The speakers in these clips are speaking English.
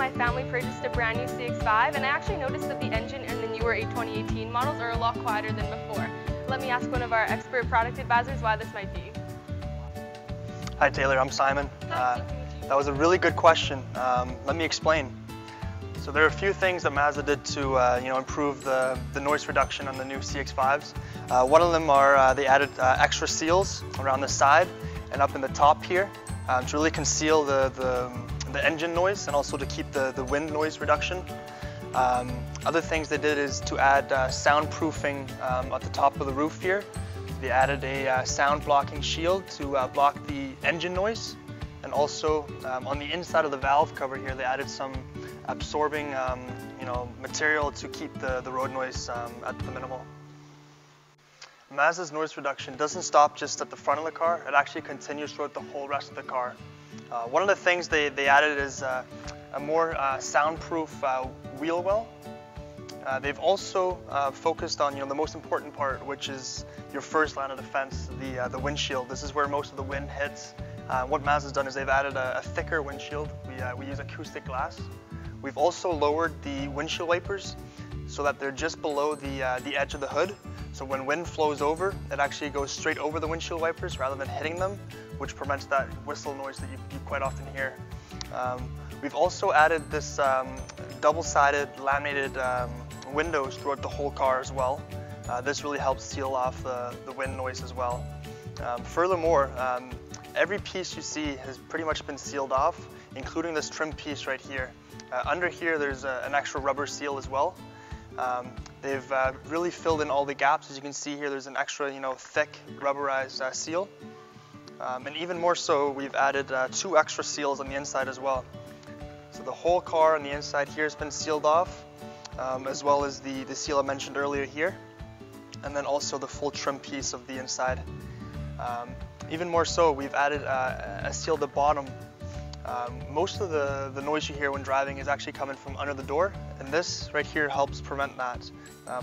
my family purchased a brand new CX-5, and I actually noticed that the engine in the newer 2018 models are a lot quieter than before. Let me ask one of our expert product advisors why this might be. Hi Taylor, I'm Simon. That was a really good question. Let me explain. So there are a few things that Mazda did to improve the noise reduction on the new CX-5s. One of them are they added extra seals around the side and up in the top here to really conceal the engine noise and also to keep the wind noise reduction. Other things they did is to add soundproofing at the top of the roof here. They added a sound blocking shield to block the engine noise, and also on the inside of the valve cover here they added some absorbing material to keep the road noise at the minimal. Mazda's noise reduction doesn't stop just at the front of the car, it actually continues throughout the whole rest of the car. One of the things they added is a more soundproof wheel well. They've also focused on the most important part, which is your first line of defense, the windshield. This is where most of the wind hits. What Mazda's done is they've added a thicker windshield. We use acoustic glass. We've also lowered the windshield wipers so that they're just below the edge of the hood. So when wind flows over, it actually goes straight over the windshield wipers rather than hitting them, which prevents that whistle noise that you quite often hear. We've also added this double-sided laminated windows throughout the whole car as well. This really helps seal off the wind noise as well. Furthermore, every piece you see has pretty much been sealed off, including this trim piece right here. Under here there's an extra rubber seal as well. They've really filled in all the gaps. As you can see here, there's an extra thick rubberized seal. And even more so, we've added 2 extra seals on the inside as well. So the whole car on the inside here has been sealed off, as well as the seal I mentioned earlier here, and then also the full trim piece of the inside. Even more so, we've added a seal at the bottom. Most of the noise you hear when driving is actually coming from under the door, and this right here helps prevent that.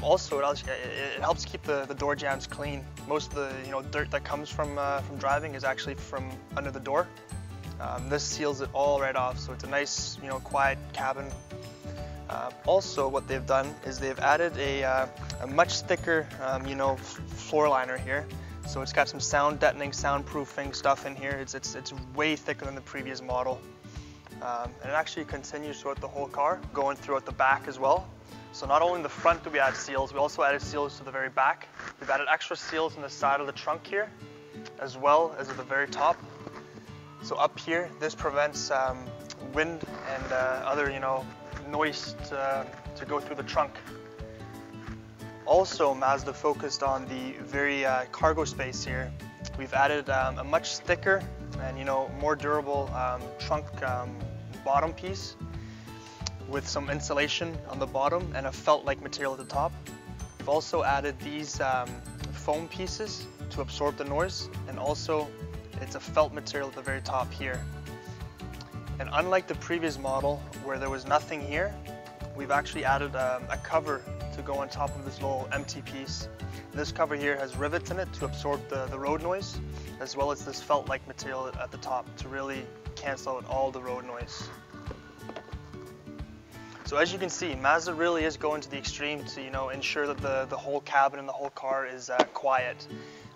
Also, it helps keep the door jambs clean. Most of the dirt that comes from driving is actually from under the door. This seals it all right off, so it's a nice quiet cabin. Also, what they've done is they've added a much thicker floor liner here. So it's got some sound deadening, soundproofing stuff in here. It's way thicker than the previous model. And it actually continues throughout the whole car, going throughout the back as well. So not only in the front do we add seals, we also added seals to the very back. We've added extra seals on the side of the trunk here, as well as at the very top. So up here, this prevents wind and other noise to go through the trunk. Also, Mazda focused on the very cargo space here. We've added a much thicker and more durable trunk bottom piece with some insulation on the bottom and a felt-like material at the top. We've also added these foam pieces to absorb the noise, and also it's a felt material at the very top here. And unlike the previous model where there was nothing here, we've actually added a cover to go on top of this little empty piece. This cover here has rivets in it to absorb the road noise, as well as this felt-like material at the top to really cancel out all the road noise. So as you can see, Mazda really is going to the extreme to ensure that the whole cabin and the whole car is quiet.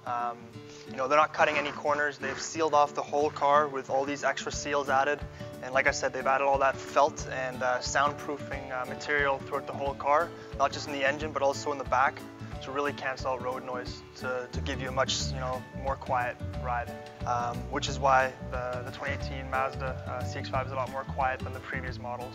They're not cutting any corners. They've sealed off the whole car with all these extra seals added. And like I said, they've added all that felt and soundproofing material throughout the whole car, not just in the engine, but also in the back, to really cancel out road noise, to give you a much more quiet ride. Which is why the 2018 Mazda CX-5 is a lot more quiet than the previous models.